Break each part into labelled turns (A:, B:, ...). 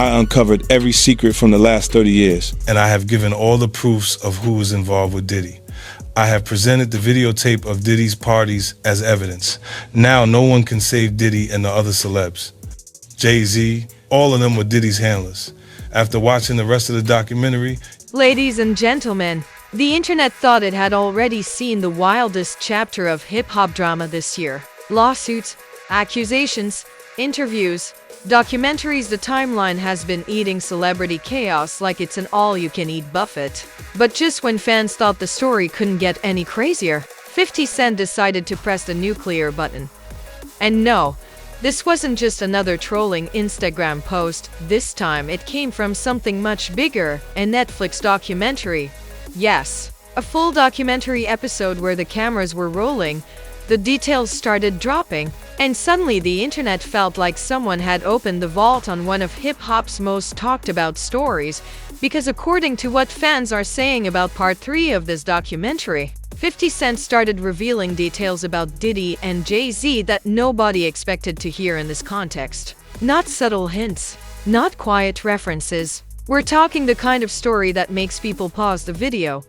A: I uncovered every secret from the last 30 years.
B: And I have given all the proofs of who was involved with Diddy. I have presented the videotape of Diddy's parties as evidence. Now no one can save Diddy and the other celebs. Jay-Z, all of them were Diddy's handlers. After watching the rest of the documentary,
C: Ladies and gentlemen, the internet thought it had already seen the wildest chapter of hip-hop drama this year. Lawsuits, accusations, interviews, documentaries. The timeline has been eating celebrity chaos like it's an all-you-can-eat buffet. But just when fans thought the story couldn't get any crazier, 50 Cent decided to press the nuclear button. And no, this wasn't just another trolling Instagram post. This time it came from something much bigger, a Netflix documentary. Yes, a full documentary episode where the cameras were rolling, the details started dropping, and suddenly the internet felt like someone had opened the vault on one of hip-hop's most talked about stories, because according to what fans are saying about part 3 of this documentary, 50 Cent started revealing details about Diddy and Jay-Z that nobody expected to hear in this context. Not subtle hints, not quiet references. We're talking the kind of story that makes people pause the video,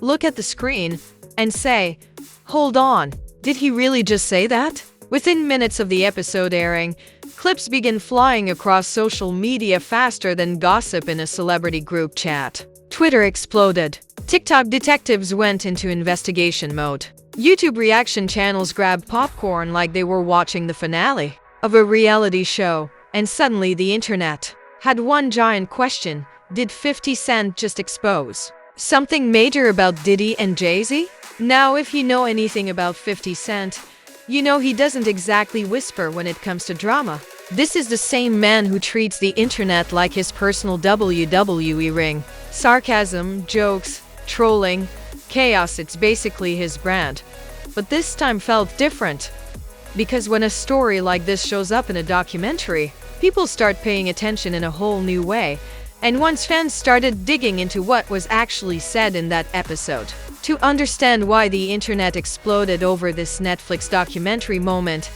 C: look at the screen, and say, "Hold on, did he really just say that?" Within minutes of the episode airing, clips begin flying across social media faster than gossip in a celebrity group chat. Twitter exploded. TikTok detectives went into investigation mode. YouTube reaction channels grabbed popcorn like they were watching the finale of a reality show. And suddenly the internet had one giant question: did 50 Cent just expose something major about Diddy and Jay-Z? Now, if you know anything about 50 Cent, you know he doesn't exactly whisper when it comes to drama. This is the same man who treats the internet like his personal WWE ring. Sarcasm, jokes, trolling, chaos, it's basically his brand. But this time felt different, because when a story like this shows up in a documentary, people start paying attention in a whole new way. And once fans started digging into what was actually said in that episode, to understand why the internet exploded over this Netflix documentary moment,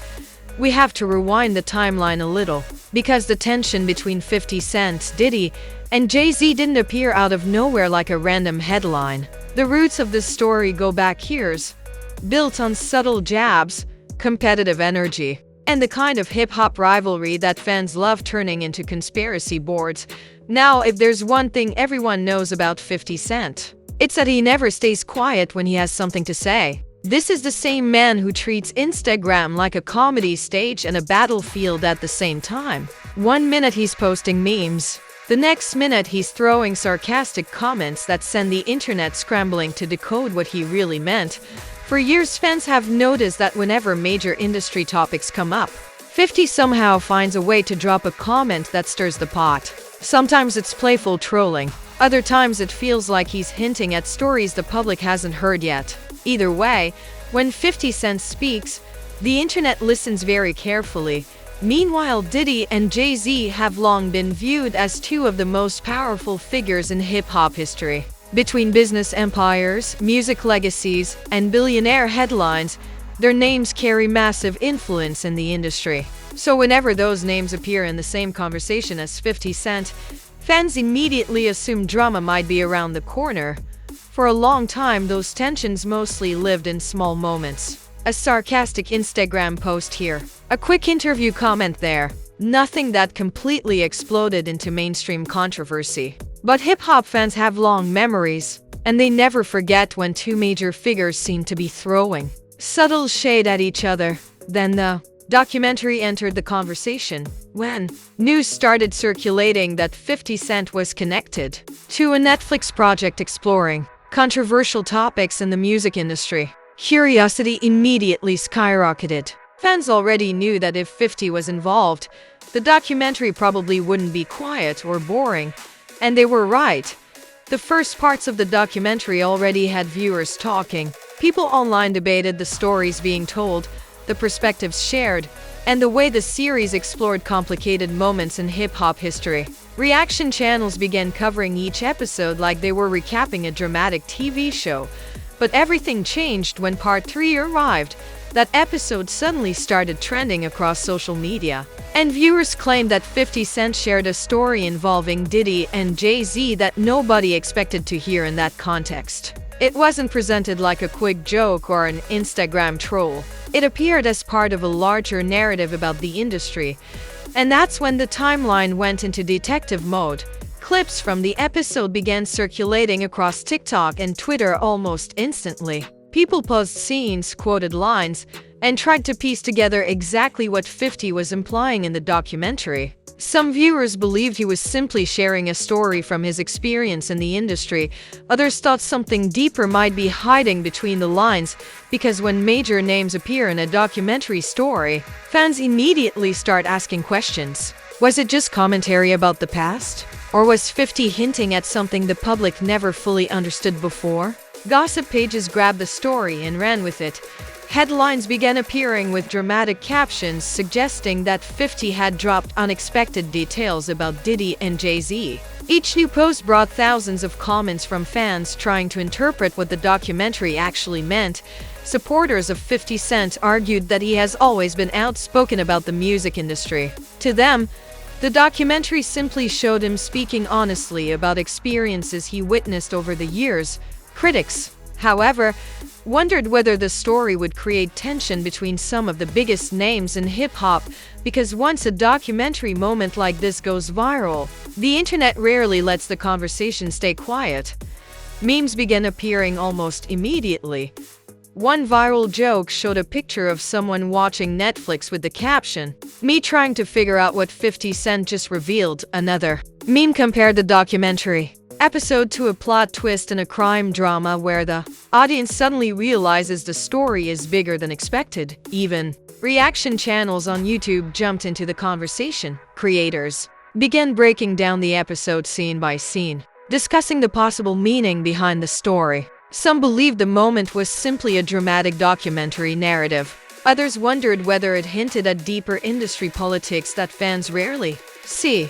C: we have to rewind the timeline a little, because the tension between 50 Cent, Diddy, and Jay-Z didn't appear out of nowhere like a random headline. The roots of this story go back years, built on subtle jabs, competitive energy, and the kind of hip-hop rivalry that fans love turning into conspiracy boards. Now, if there's one thing everyone knows about 50 Cent, it's that he never stays quiet when he has something to say. This is the same man who treats Instagram like a comedy stage and a battlefield at the same time. One minute he's posting memes, the next minute he's throwing sarcastic comments that send the internet scrambling to decode what he really meant. For years, fans have noticed that whenever major industry topics come up, 50 somehow finds a way to drop a comment that stirs the pot. Sometimes it's playful trolling, other times it feels like he's hinting at stories the public hasn't heard yet. Either way, when 50 Cent speaks, the internet listens very carefully. Meanwhile, Diddy and Jay-Z have long been viewed as two of the most powerful figures in hip-hop history. Between business empires, music legacies, and billionaire headlines, their names carry massive influence in the industry. So whenever those names appear in the same conversation as 50 Cent, fans immediately assume drama might be around the corner. For a long time, those tensions mostly lived in small moments. A sarcastic Instagram post here, a quick interview comment there. Nothing that completely exploded into mainstream controversy. But hip-hop fans have long memories, and they never forget when two major figures seem to be throwing subtle shade at each other. Then the documentary entered the conversation, when news started circulating that 50 Cent was connected to a Netflix project exploring controversial topics in the music industry. Curiosity immediately skyrocketed. Fans already knew that if 50 was involved, the documentary probably wouldn't be quiet or boring, and they were right. The first parts of the documentary already had viewers talking. People online debated the stories being told, the perspectives shared, and the way the series explored complicated moments in hip-hop history. Reaction channels began covering each episode like they were recapping a dramatic TV show. But everything changed when Part 3 arrived. that episode suddenly started trending across social media, and viewers claimed that 50 Cent shared a story involving Diddy and Jay-Z that nobody expected to hear in that context. It wasn't presented like a quick joke or an Instagram troll. It appeared as part of a larger narrative about the industry, and that's when the timeline went into detective mode. Clips from the episode began circulating across TikTok and Twitter almost instantly. People paused scenes, quoted lines, and tried to piece together exactly what 50 was implying in the documentary. Some viewers believed he was simply sharing a story from his experience in the industry. Others thought something deeper might be hiding between the lines, because when major names appear in a documentary story, fans immediately start asking questions. Was it just commentary about the past? Or was 50 hinting at something the public never fully understood before? Gossip pages grabbed the story and ran with it. Headlines began appearing with dramatic captions suggesting that 50 had dropped unexpected details about Diddy and Jay-Z. Each new post brought thousands of comments from fans trying to interpret what the documentary actually meant. Supporters of 50 Cent argued that he has always been outspoken about the music industry. To them, the documentary simply showed him speaking honestly about experiences he witnessed over the years. Critics, however, wondered whether the story would create tension between some of the biggest names in hip-hop, because once a documentary moment like this goes viral, the internet rarely lets the conversation stay quiet. Memes began appearing almost immediately. One viral joke showed a picture of someone watching Netflix with the caption, "Me trying to figure out what 50 Cent just revealed." Another meme compared the documentary episode to a plot twist in a crime drama where the audience suddenly realizes the story is bigger than expected. Even reaction channels on YouTube jumped into the conversation. Creators began breaking down the episode scene by scene, discussing the possible meaning behind the story. Some believed the moment was simply a dramatic documentary narrative. Others wondered whether it hinted at deeper industry politics that fans rarely see.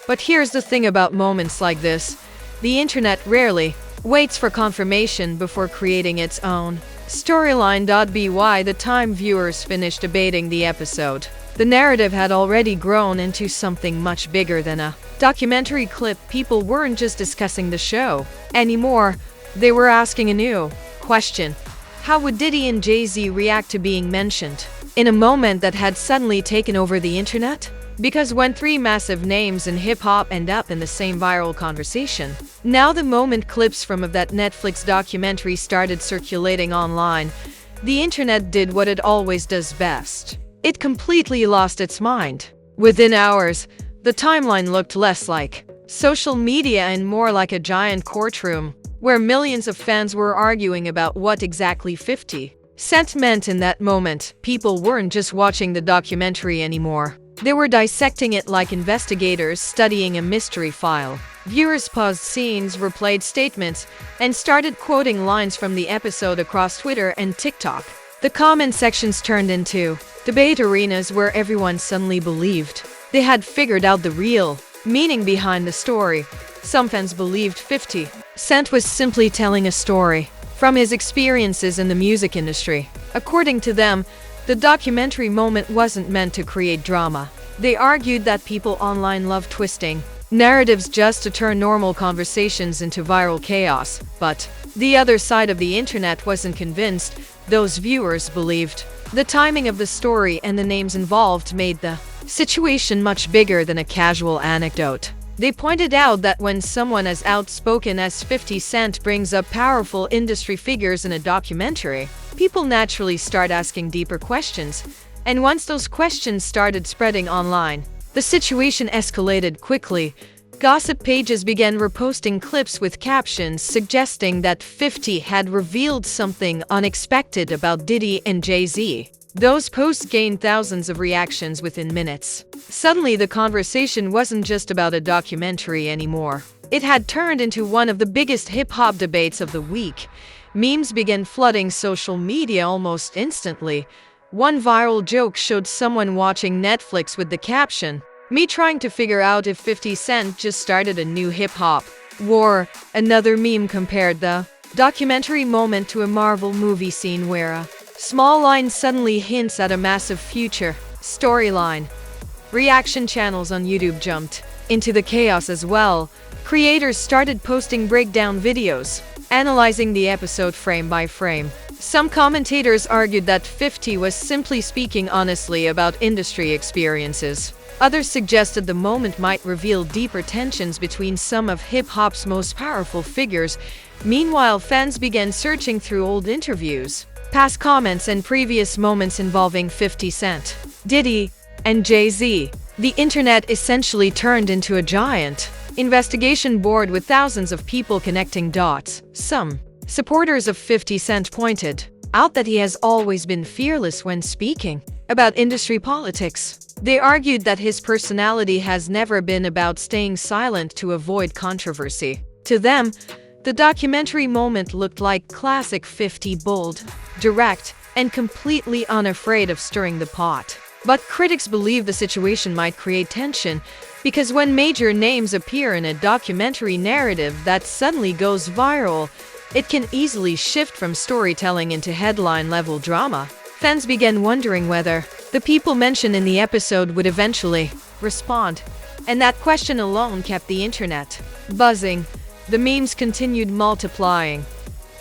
C: But here's the thing about moments like this. The internet rarely waits for confirmation before creating its own storyline. By the time viewers finished debating the episode, the narrative had already grown into something much bigger than a documentary clip. People weren't just discussing the show anymore. They were asking a new question. How would Diddy and Jay-Z react to being mentioned in a moment that had suddenly taken over the internet? Because when three massive names in hip-hop end up in the same viral conversation, now the moment clips from that Netflix documentary started circulating online, the internet did what it always does best. It completely lost its mind. Within hours, the timeline looked less like social media and more like a giant courtroom, where millions of fans were arguing about what exactly 50 Cent meant in that moment. People weren't just watching the documentary anymore. They were dissecting it like investigators studying a mystery file. Viewers paused scenes, replayed statements, and started quoting lines from the episode across Twitter and TikTok. The comment sections turned into debate arenas where everyone suddenly believed they had figured out the real meaning behind the story. Some fans believed 50 Cent was simply telling a story from his experiences in the music industry. According to them, the documentary moment wasn't meant to create drama. They argued that people online love twisting narratives just to turn normal conversations into viral chaos. But the other side of the internet wasn't convinced. Those viewers believed the timing of the story and the names involved made the situation much bigger than a casual anecdote. They pointed out that when someone as outspoken as 50 Cent brings up powerful industry figures in a documentary, people naturally start asking deeper questions. And once those questions started spreading online, the situation escalated quickly. Gossip pages began reposting clips with captions suggesting that 50 had revealed something unexpected about Diddy and Jay-Z. Those posts gained thousands of reactions within minutes. Suddenly, the conversation wasn't just about a documentary anymore. It had turned into one of the biggest hip-hop debates of the week. Memes began flooding social media almost instantly. One viral joke showed someone watching Netflix with the caption, "Me trying to figure out if 50 Cent just started a new hip-hop war." Another meme compared the documentary moment to a Marvel movie scene where a Small line suddenly hints at a massive future storyline. Reaction channels on YouTube jumped into the chaos as well. Creators started posting breakdown videos, analyzing the episode frame by frame. Some commentators argued that 50 was simply speaking honestly about industry experiences. Others suggested the moment might reveal deeper tensions between some of hip-hop's most powerful figures. Meanwhile, fans began searching through old interviews, past comments, and previous moments involving 50 Cent, Diddy, and Jay-Z. The internet essentially turned into a giant investigation board with thousands of people connecting dots. Some supporters of 50 Cent pointed out that he has always been fearless when speaking about industry politics. They argued that his personality has never been about staying silent to avoid controversy. To them, the documentary moment looked like classic 50, bold, direct, and completely unafraid of stirring the pot. But critics believe the situation might create tension because when major names appear in a documentary narrative that suddenly goes viral, it can easily shift from storytelling into headline-level drama. Fans began wondering whether the people mentioned in the episode would eventually respond, and that question alone kept the internet buzzing. The memes continued multiplying.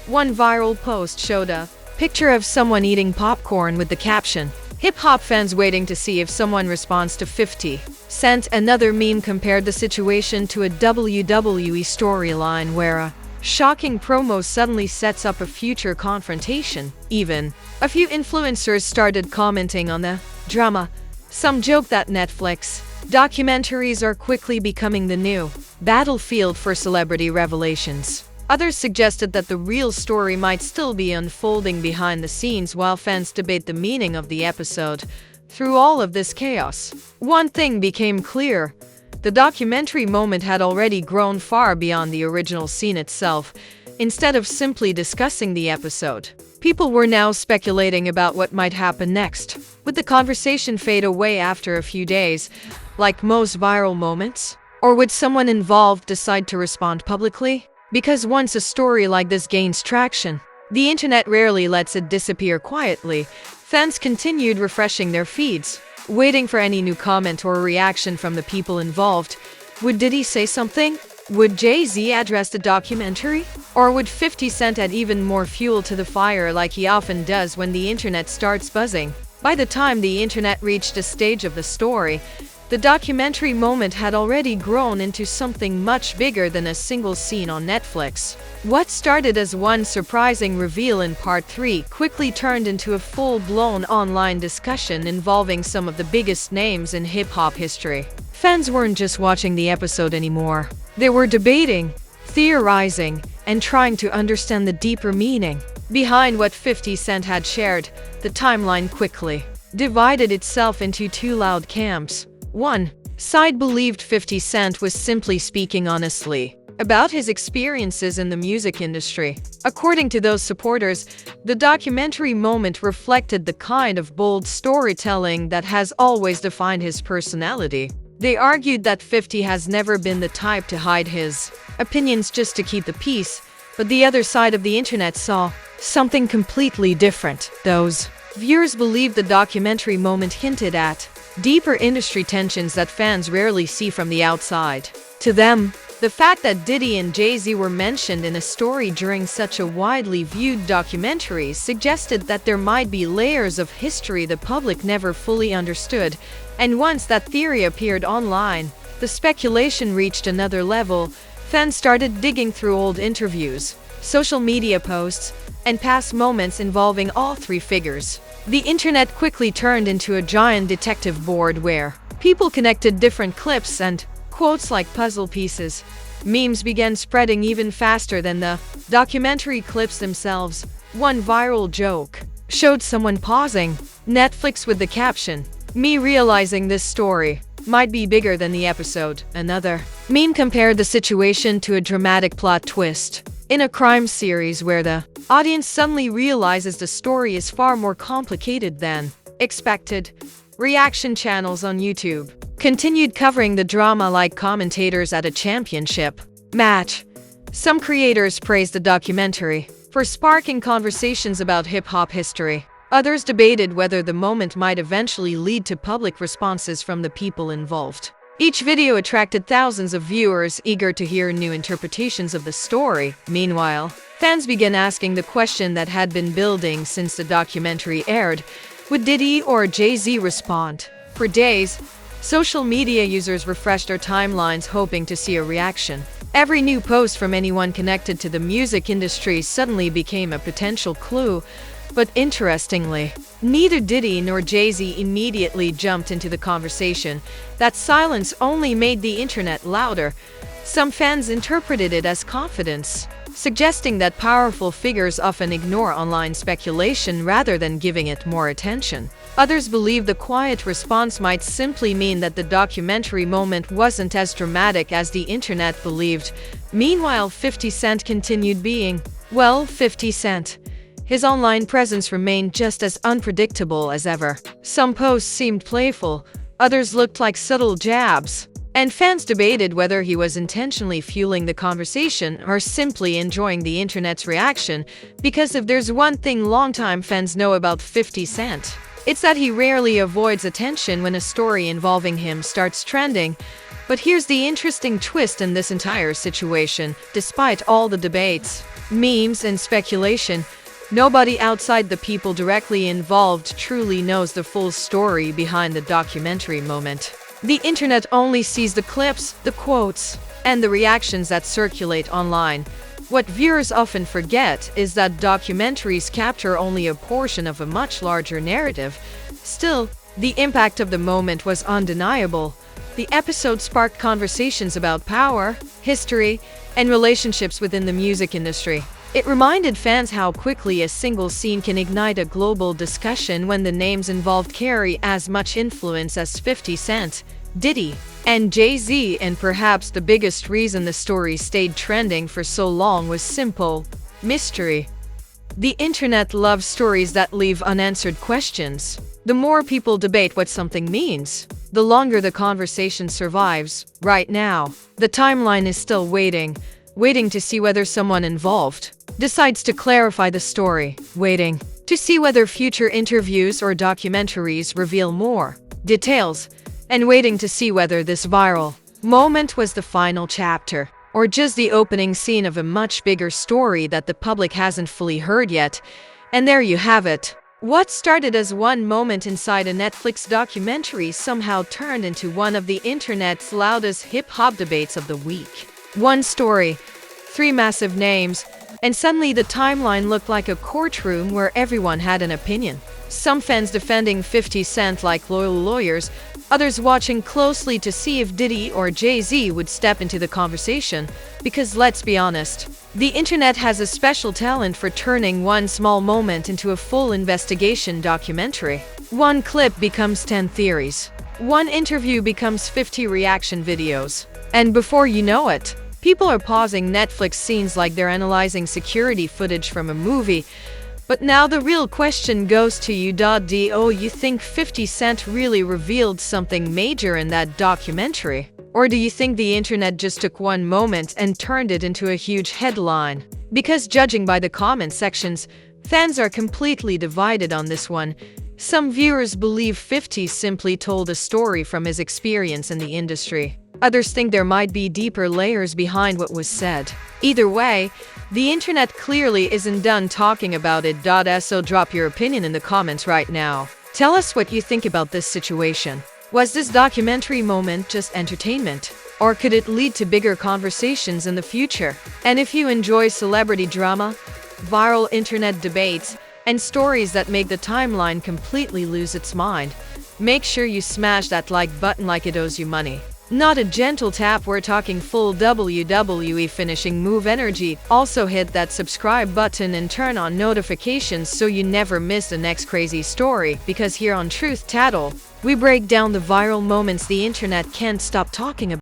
C: One viral post showed a picture of someone eating popcorn with the caption, "Hip-hop fans waiting to see if someone responds to 50 Cent." Another meme compared the situation to a WWE storyline where a shocking promo suddenly sets up a future confrontation. Even a few influencers started commenting on the drama. Some joked that Netflix documentaries are quickly becoming the new battlefield for celebrity revelations. Others suggested that the real story might still be unfolding behind the scenes while fans debate the meaning of the episode. Through all of this chaos, one thing became clear. The documentary moment had already grown far beyond the original scene itself. Instead of simply discussing the episode, people were now speculating about what might happen next. Would the conversation fade away after a few days, like most viral moments? Or would someone involved decide to respond publicly? Because once a story like this gains traction, the internet rarely lets it disappear quietly. Fans continued refreshing their feeds, waiting for any new comment or reaction from the people involved. Would Diddy say something? Would Jay-Z address the documentary? Or would 50 Cent add even more fuel to the fire like he often does when the internet starts buzzing? By the time the internet reached a stage of the story, the documentary moment had already grown into something much bigger than a single scene on Netflix. What started as one surprising reveal in Part 3 quickly turned into a full-blown online discussion involving some of the biggest names in hip-hop history. Fans weren't just watching the episode anymore. They were debating, theorizing, and trying to understand the deeper meaning behind what 50 Cent had shared. The timeline quickly divided itself into two loud camps. One side believed 50 Cent was simply speaking honestly about his experiences in the music industry. According to those supporters, the documentary moment reflected the kind of bold storytelling that has always defined his personality. They argued that 50 has never been the type to hide his opinions just to keep the peace, but the other side of the internet saw something completely different. Those viewers believed the documentary moment hinted at deeper industry tensions that fans rarely see from the outside. To them, the fact that Diddy and Jay-Z were mentioned in a story during such a widely viewed documentary suggested that there might be layers of history the public never fully understood. And once that theory appeared online, the speculation reached another level. Fans started digging through old interviews, social media posts, and past moments involving all three figures. The internet quickly turned into a giant detective board where people connected different clips and quotes like puzzle pieces. Memes began spreading even faster than the documentary clips themselves. One viral joke showed someone pausing Netflix with the caption, "Me realizing this story might be bigger than the episode." Another meme compared the situation to a dramatic plot twist in a crime series where the audience suddenly realizes the story is far more complicated than expected. Reaction channels on YouTube continued covering the drama like commentators at a championship match. Some creators praised the documentary for sparking conversations about hip-hop history. Others debated whether the moment might eventually lead to public responses from the people involved. Each video attracted thousands of viewers eager to hear new interpretations of the story. Meanwhile, fans began asking the question that had been building since the documentary aired: would Diddy or Jay-Z respond? For days, social media users refreshed their timelines hoping to see a reaction. Every new post from anyone connected to the music industry suddenly became a potential clue. But interestingly, neither Diddy nor Jay-Z immediately jumped into the conversation. That silence only made the internet louder. Some fans interpreted it as confidence, suggesting that powerful figures often ignore online speculation rather than giving it more attention. Others believe the quiet response might simply mean that the documentary moment wasn't as dramatic as the internet believed. Meanwhile, 50 Cent continued being, well, 50 Cent. His online presence remained just as unpredictable as ever. Some posts seemed playful, others looked like subtle jabs, and fans debated whether he was intentionally fueling the conversation or simply enjoying the internet's reaction, because if there's one thing longtime fans know about 50 Cent, it's that he rarely avoids attention when a story involving him starts trending. But here's the interesting twist in this entire situation. Despite all the debates, memes, and speculation, nobody outside the people directly involved truly knows the full story behind the documentary moment. The internet only sees the clips, the quotes, and the reactions that circulate online. What viewers often forget is that documentaries capture only a portion of a much larger narrative. Still, the impact of the moment was undeniable. The episode sparked conversations about power, history, and relationships within the music industry. It reminded fans how quickly a single scene can ignite a global discussion when the names involved carry as much influence as 50 Cent, Diddy, and Jay-Z, and perhaps the biggest reason the story stayed trending for so long was simple: mystery. The internet loves stories that leave unanswered questions. The more people debate what something means, the longer the conversation survives. Right now, the timeline is still waiting to see whether someone involved decides to clarify the story, waiting to see whether future interviews or documentaries reveal more details, and waiting to see whether this viral moment was the final chapter or just the opening scene of a much bigger story that the public hasn't fully heard yet. And there you have it. What started as one moment inside a Netflix documentary somehow turned into one of the internet's loudest hip-hop debates of the week. One story, three massive names, and suddenly the timeline looked like a courtroom where everyone had an opinion. Some fans defending 50 Cent like loyal lawyers, others watching closely to see if Diddy or Jay-Z would step into the conversation. Because let's be honest, the internet has a special talent for turning one small moment into a full investigation documentary. One clip becomes 10 theories. One interview becomes 50 reaction videos. And before you know it, people are pausing Netflix scenes like they're analyzing security footage from a movie. But now the real question goes to you. Do you think 50 Cent really revealed something major in that documentary? Or do you think the internet just took one moment and turned it into a huge headline? Because judging by the comment sections, fans are completely divided on this one. Some viewers believe 50 simply told a story from his experience in the industry. Others think there might be deeper layers behind what was said. Either way, the internet clearly isn't done talking about it. So drop your opinion in the comments right now. Tell us what you think about this situation. Was this documentary moment just entertainment? Or could it lead to bigger conversations in the future? And if you enjoy celebrity drama, viral internet debates, and stories that make the timeline completely lose its mind, make sure you smash that like button like it owes you money. Not a gentle tap, we're talking full WWE finishing move energy. Also hit that subscribe button and turn on notifications so you never miss the next crazy story, because here on Truth Tattle, we break down the viral moments the internet can't stop talking about.